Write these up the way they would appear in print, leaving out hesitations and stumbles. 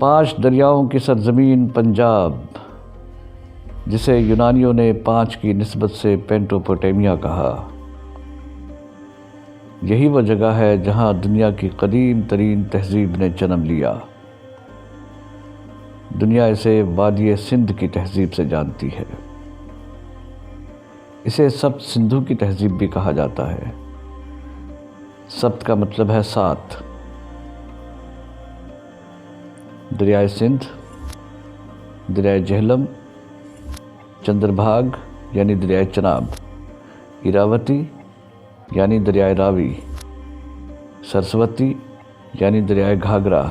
5 دریاؤں کی سرزمین پنجاب، جسے یونانیوں نے 5 کی نسبت سے پینٹوپوٹیمیا کہا، یہی وہ جگہ ہے جہاں دنیا کی قدیم ترین تہذیب نے جنم لیا۔ دنیا اسے وادی سندھ کی تہذیب سے جانتی ہے۔ اسے سبت سندھو کی تہذیب بھی کہا جاتا ہے۔ سبت کا مطلب ہے 7۔ دریائے سندھ، دریائے جہلم، چندر بھاگ یعنی دریائے چناب، ایراوتی یعنی دریائے راوی، سرسوتی یعنی دریائے گھاگرا،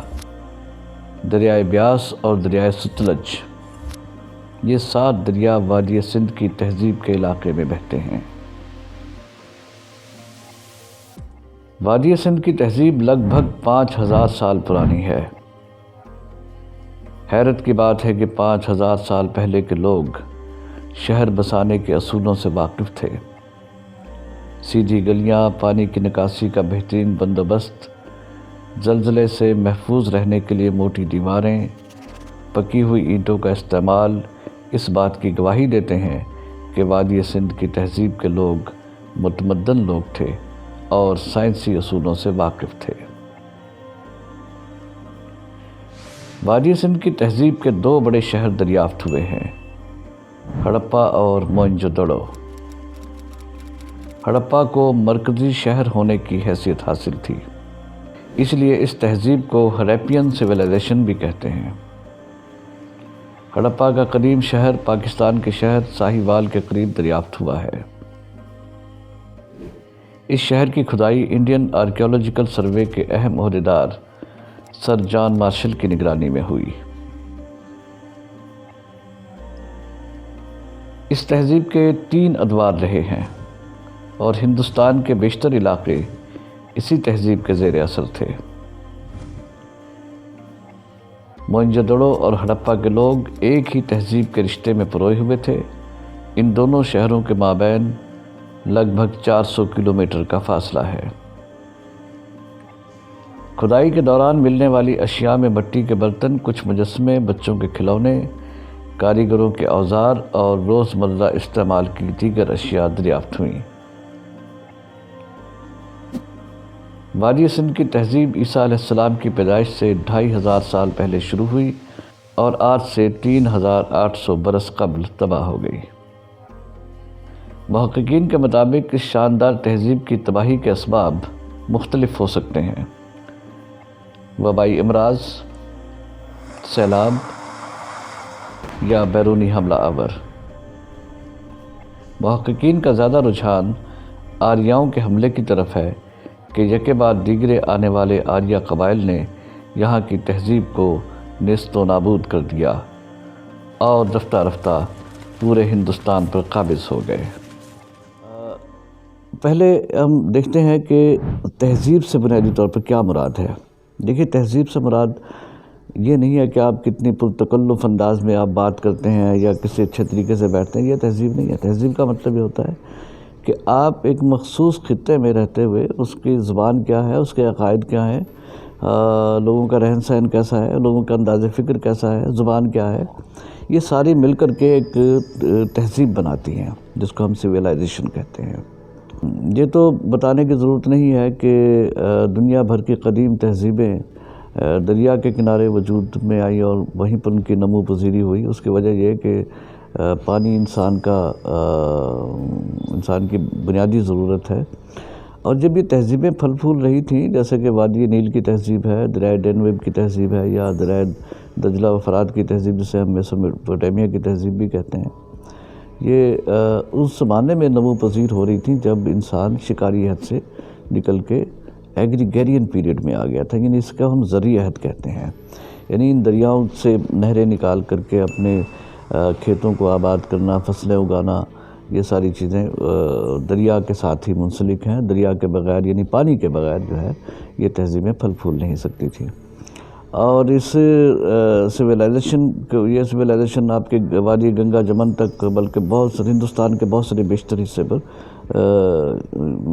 دریائے بیاس اور دریائے ستلج، یہ 7 دریا وادی سندھ کی تہذیب کے علاقے میں بہتے ہیں۔ وادی سندھ کی تہذیب لگ بھگ 5000 سال پرانی ہے۔ حیرت کی بات ہے کہ 5000 سال پہلے کے لوگ شہر بسانے کے اصولوں سے واقف تھے۔ سیدھی گلیاں، پانی کی نکاسی کا بہترین بندوبست، زلزلے سے محفوظ رہنے کے لیے موٹی دیواریں، پکی ہوئی اینٹوں کا استعمال اس بات کی گواہی دیتے ہیں کہ وادی سندھ کی تہذیب کے لوگ متمدن لوگ تھے اور سائنسی اصولوں سے واقف تھے۔ وادی سندھ کی تہذیب کے 2 بڑے شہر دریافت ہوئے ہیں، ہڑپا اور موئنجو دڑو۔ ہڑپا کو مرکزی شہر ہونے کی حیثیت حاصل تھی، اس لیے اس تہذیب کو ہڑپین سویلائزیشن بھی کہتے ہیں۔ ہڑپا کا قدیم شہر پاکستان کے شہر ساہیوال کے قریب دریافت ہوا ہے۔ اس شہر کی کھدائی انڈین آرکیولوجیکل سروے کے اہم عہدیدار سر جان مارشل کی نگرانی میں ہوئی۔ اس تہذیب کے 3 ادوار رہے ہیں اور ہندوستان کے بیشتر علاقے اسی تہذیب کے زیر اثر تھے۔ موئنجو دڑو اور ہڑپا کے لوگ ایک ہی تہذیب کے رشتے میں پروئے ہوئے تھے۔ ان دونوں شہروں کے مابین لگ بھگ 400 کلومیٹر کا فاصلہ ہے۔ کھدائی کے دوران ملنے والی اشیاء میں مٹی کے برتن، کچھ مجسمے، بچوں کے کھلونے، کاریگروں کے اوزار اور روزمرہ استعمال کی دیگر اشیاء دریافت ہوئیں۔ وادی سندھ کی تہذیب عیسیٰ علیہ السلام کی پیدائش سے 2500 سال پہلے شروع ہوئی اور آج سے 3800 برس قبل تباہ ہو گئی۔ محققین کے مطابق اس شاندار تہذیب کی تباہی کے اسباب مختلف ہو سکتے ہیں: وبائی امراض، سیلاب یا بیرونی حملہ آور۔ محققین کا زیادہ رجحان آریاؤں کے حملے کی طرف ہے کہ یکے بعد دیگرے آنے والے آریہ قبائل نے یہاں کی تہذیب کو نیست و نابود کر دیا اور رفتہ رفتہ پورے ہندوستان پر قابض ہو گئے۔ پہلے ہم دیکھتے ہیں کہ تہذیب سے بنیادی طور پر کیا مراد ہے۔ دیکھیے، تہذیب سے مراد یہ نہیں ہے کہ آپ کتنی پرتکلف انداز میں آپ بات کرتے ہیں یا کسی اچھے طریقے سے بیٹھتے ہیں، یہ تہذیب نہیں ہے۔ تہذیب کا مطلب یہ ہوتا ہے کہ آپ ایک مخصوص خطے میں رہتے ہوئے اس کی زبان کیا ہے، اس کے عقائد کیا ہیں، لوگوں کا رہن سہن کیسا ہے، لوگوں کا انداز فکر کیسا ہے، زبان کیا ہے، یہ ساری مل کر کے ایک تہذیب بناتی ہیں جس کو ہم سویلائزیشن کہتے ہیں۔ یہ تو بتانے کی ضرورت نہیں ہے کہ دنیا بھر کی قدیم تہذیبیں دریا کے کنارے وجود میں آئی اور وہیں پر ان کی نمو پذیری ہوئی۔ اس کی وجہ یہ کہ پانی انسان کی بنیادی ضرورت ہے، اور جب یہ تہذیبیں پھل پھول رہی تھیں، جیسے کہ وادی نیل کی تہذیب ہے، دریائے ڈینوب کی تہذیب ہے، یا دریائے دجلہ و فرات کی تہذیب جسے ہم میسوپوٹیمیا کی تہذیب بھی کہتے ہیں، یہ اس زمانے میں نمو پذیر ہو رہی تھیں جب انسان شکاری عہد سے نکل کے ایگریگیرین پیریڈ میں آ گیا تھا، یعنی اس کا ہم زرعی عہد کہتے ہیں۔ یعنی ان دریاؤں سے نہریں نکال کر کے اپنے کھیتوں کو آباد کرنا، فصلیں اگانا، یہ ساری چیزیں دریا کے ساتھ ہی منسلک ہیں۔ دریا کے بغیر، یعنی پانی کے بغیر جو ہے، یہ تہذیبیں پھل پھول نہیں سکتی تھیں۔ اور اس سویلائزیشن کو، یہ سویلائزیشن آپ کے وادی گنگا جمن تک، بلکہ بہت سے ہندوستان کے بہت سارے بیشتر حصے پر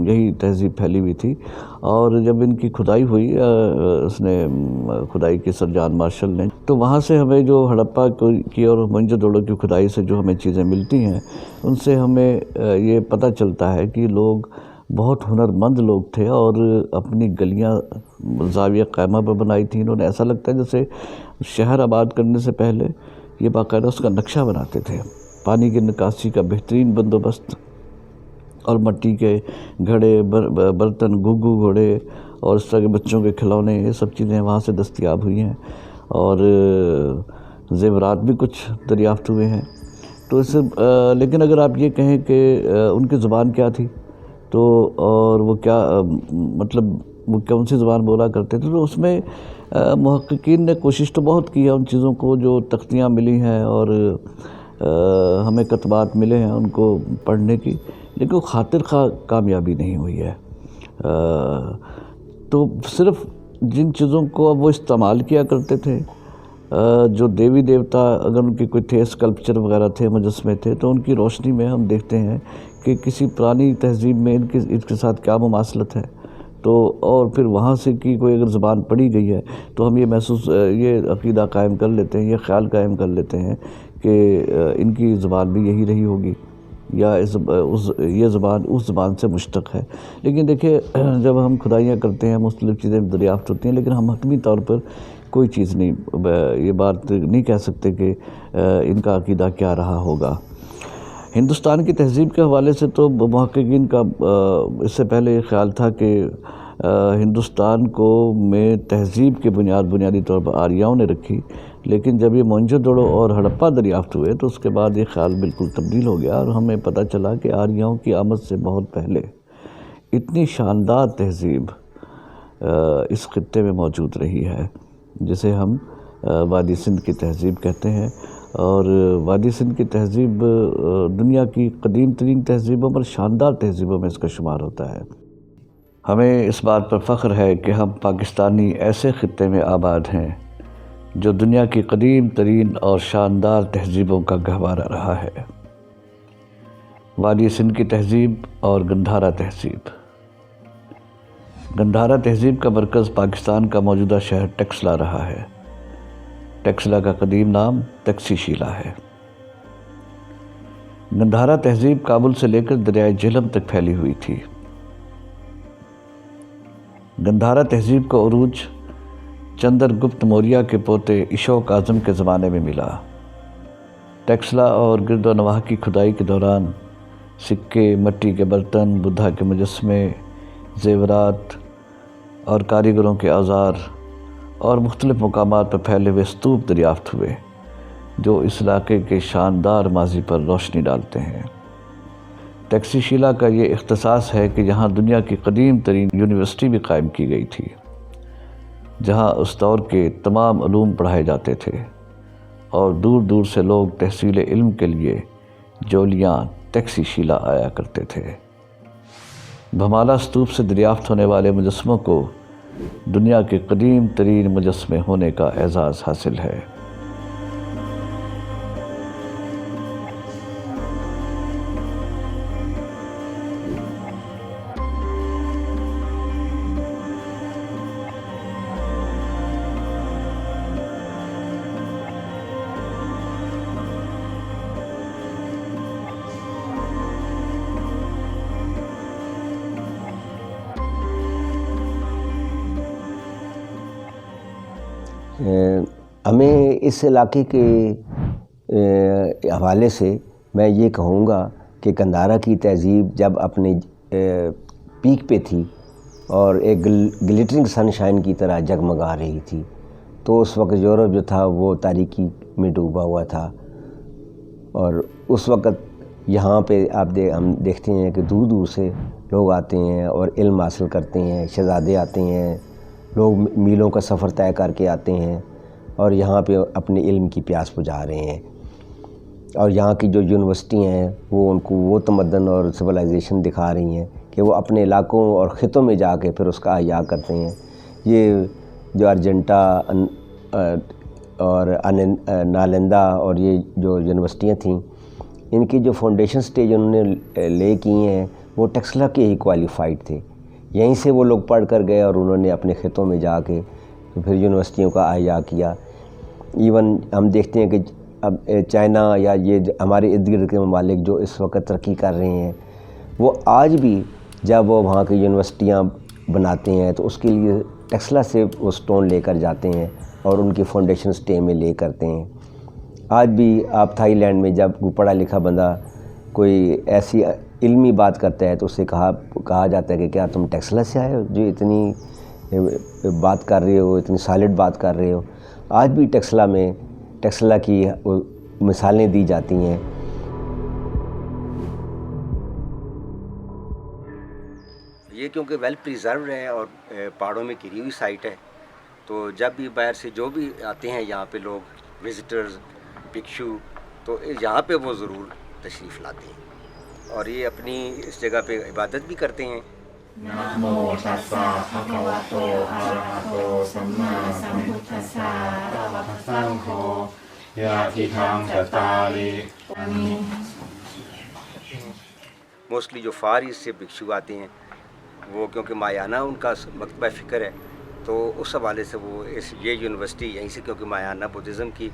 یہی تہذیب پھیلی ہوئی تھی۔ اور جب ان کی کھدائی ہوئی، اس نے کھدائی کی سر جان مارشل نے، تو وہاں سے ہمیں جو ہڑپا کی اور موئنجو دڑو کی کھدائی سے جو ہمیں چیزیں ملتی ہیں، ان سے ہمیں یہ پتہ چلتا ہے کہ لوگ بہت ہنرمند لوگ تھے، اور اپنی گلیاں زاویہ قائمہ پر بنائی تھیں۔ انہوں نے ایسا لگتا ہے جیسے شہر آباد کرنے سے پہلے یہ باقاعدہ اس کا نقشہ بناتے تھے۔ پانی کی نکاسی کا بہترین بندوبست، اور مٹی کے گھڑے، برتن، گھگو گھوڑے، اور اس طرح کے بچوں کے کھلونے، یہ سب چیزیں وہاں سے دستیاب ہوئی ہیں، اور زیورات بھی کچھ دریافت ہوئے ہیں۔ تو اس لیکن اگر آپ یہ کہیں کہ ان کی زبان کیا تھی، تو اور وہ کیا مطلب وہ کون سی زبان بولا کرتے تھے، تو اس میں محققین نے کوشش تو بہت کی ہے ان چیزوں کو، جو تختیاں ملی ہیں اور ہمیں کتبات ملے ہیں ان کو پڑھنے کی، لیکن وہ خاطر خواہ کامیابی نہیں ہوئی ہے۔ تو صرف جن چیزوں کو اب وہ استعمال کیا کرتے تھے، جو دیوی دیوتا اگر ان کی کوئی تھے، اسکلپچر وغیرہ تھے، مجسمے تھے، تو ان کی روشنی میں ہم دیکھتے ہیں کہ کسی پرانی تہذیب میں ان کے ساتھ کیا مماثلت ہے۔ تو اور پھر وہاں سے کی کوئی اگر زبان پڑھی گئی ہے تو ہم یہ عقیدہ قائم کر لیتے ہیں، یہ خیال قائم کر لیتے ہیں کہ ان کی زبان بھی یہی رہی ہوگی، یا یہ زبان اس زبان سے مشتق ہے۔ لیکن دیکھیں، جب ہم کھدائیاں کرتے ہیں، مختلف چیزیں دریافت ہوتی ہیں، لیکن ہم حتمی طور پر کوئی چیز نہیں، یہ بات نہیں کہہ سکتے کہ ان کا عقیدہ کیا رہا ہوگا۔ ہندوستان کی تہذیب کے حوالے سے تو محققین کا اس سے پہلے یہ خیال تھا کہ ہندوستان میں تہذیب کے بنیادی طور پر آریاؤں نے رکھی، لیکن جب یہ موئنجو دڑو اور ہڑپا دریافت ہوئے تو اس کے بعد یہ خیال بالکل تبدیل ہو گیا، اور ہمیں پتہ چلا کہ آریاؤں کی آمد سے بہت پہلے اتنی شاندار تہذیب اس خطے میں موجود رہی ہے، جسے ہم وادی سندھ کی تہذیب کہتے ہیں۔ اور وادی سندھ کی تہذیب دنیا کی قدیم ترین تہذیبوں پر، شاندار تہذیبوں میں اس کا شمار ہوتا ہے۔ ہمیں اس بات پر فخر ہے کہ ہم پاکستانی ایسے خطے میں آباد ہیں جو دنیا کی قدیم ترین اور شاندار تہذیبوں کا گہوارہ رہا ہے۔ وادی سندھ کی تہذیب اور گندھارا تہذیب۔ گندھارا تہذیب کا مرکز پاکستان کا موجودہ شہر ٹیکسلا رہا ہے۔ ٹیکسلا کا قدیم نام تکسی شیلا ہے۔ گندھارا تہذیب کابل سے لے کر دریائے جہلم تک پھیلی ہوئی تھی۔ گندھارا تہذیب کا عروج چندر گپت موریہ کے پوتے اشوک اعظم کے زمانے میں ملا۔ ٹیکسلا اور گرد و نواح کی کھدائی کے دوران سکے، مٹی کے برتن، بدھا کے مجسمے، زیورات اور کاریگروں کے اوزار اور مختلف مقامات پر پھیلے ہوئے استوپ دریافت ہوئے، جو اس علاقے کے شاندار ماضی پر روشنی ڈالتے ہیں۔ ٹیکسی شیلا کا یہ اختصاص ہے کہ یہاں دنیا کی قدیم ترین یونیورسٹی بھی قائم کی گئی تھی، جہاں اس دور کے تمام علوم پڑھائے جاتے تھے، اور دور دور سے لوگ تحصیل علم کے لیے جولیان ٹیکسی شیلا آیا کرتے تھے۔ بھمالا استوپ سے دریافت ہونے والے مجسموں کو دنیا کے قدیم ترین مجسمے ہونے کا اعزاز حاصل ہے۔ ہمیں اس علاقے کے حوالے سے میں یہ کہوں گا کہ گندھارا کی تہذیب جب اپنے پیک پہ تھی اور ایک گلیٹرنگ سن شائن کی طرح جگمگا رہی تھی، تو اس وقت یورپ جو تھا وہ تاریکی میں ڈوبا ہوا تھا، اور اس وقت یہاں پہ ہم دیکھتے ہیں کہ دور دور سے لوگ آتے ہیں اور علم حاصل کرتے ہیں، شہزادے آتے ہیں، لوگ میلوں کا سفر طے کر کے آتے ہیں اور یہاں پہ اپنے علم کی پیاس بجھا رہے ہیں، اور یہاں کی جو یونیورسٹی ہیں وہ ان کو وہ تمدن اور سویلائزیشن دکھا رہی ہیں کہ وہ اپنے علاقوں اور خطوں میں جا کے پھر اس کا احیاء کرتے ہیں۔ یہ جو ارجنٹا، اور نالندہ اور یہ جو یونیورسٹیاں تھیں، ان کی جو فاؤنڈیشن سٹیج انہوں نے لے کی ہیں وہ ٹیکسلا کے ہی کوالیفائڈ تھے. یہیں سے وہ لوگ پڑھ کر گئے اور انہوں نے اپنے خطوں میں جا کے پھر یونیورسٹیوں کا احیا کیا. ایون ہم دیکھتے ہیں کہ اب چائنا یا یہ ہمارے ارد گرد کے ممالک جو اس وقت ترقی کر رہے ہیں، وہ آج بھی جب وہ وہاں کی یونیورسٹیاں بناتے ہیں تو اس کے لیے ٹیکسلا سے وہ سٹون لے کر جاتے ہیں اور ان کی فاؤنڈیشن سٹے میں لے کرتے ہیں. آج بھی آپ تھائی لینڈ میں جب کوئی پڑھا لکھا بندہ کوئی ایسی علمی بات کرتا ہے تو اس سے کہا جاتا ہے کہ کیا تم ٹیکسلا سے آئے ہو جو اتنی بات کر رہے ہو، اتنی سالڈ بات کر رہے ہو. آج بھی ٹیکسلا کی مثالیں دی جاتی ہیں. یہ کیونکہ ویل پریزروڈ ہے اور پہاڑوں میں گھری ہوئی سائٹ ہے، تو جب بھی باہر سے جو بھی آتے ہیں یہاں پہ لوگ وزٹرز، بھکشو، تو یہاں پہ وہ ضرور تشریف لاتے ہیں اور یہ اپنی اس جگہ پہ عبادت بھی کرتے ہیں. نمو تسا بھگوتو ارہتو سمما سمبدھسا نمو سنگھو یاتیتھم چتاری. موسٹلی جو فار ایسٹ سے بھکشو آتے ہیں وہ کیونکہ مایانہ ان کا مکتبہ فکر ہے، تو اس حوالے سے وہ یہ یونیورسٹی یہیں سے، کیونکہ مایانہ بدھزم کی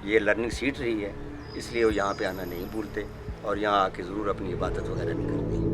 یہ لرننگ سیٹ رہی ہے، اس لیے وہ یہاں پہ آنا نہیں بھولتے اور یہاں آ کے ضرور اپنی عبادت وغیرہ بھی کرتے ہیں.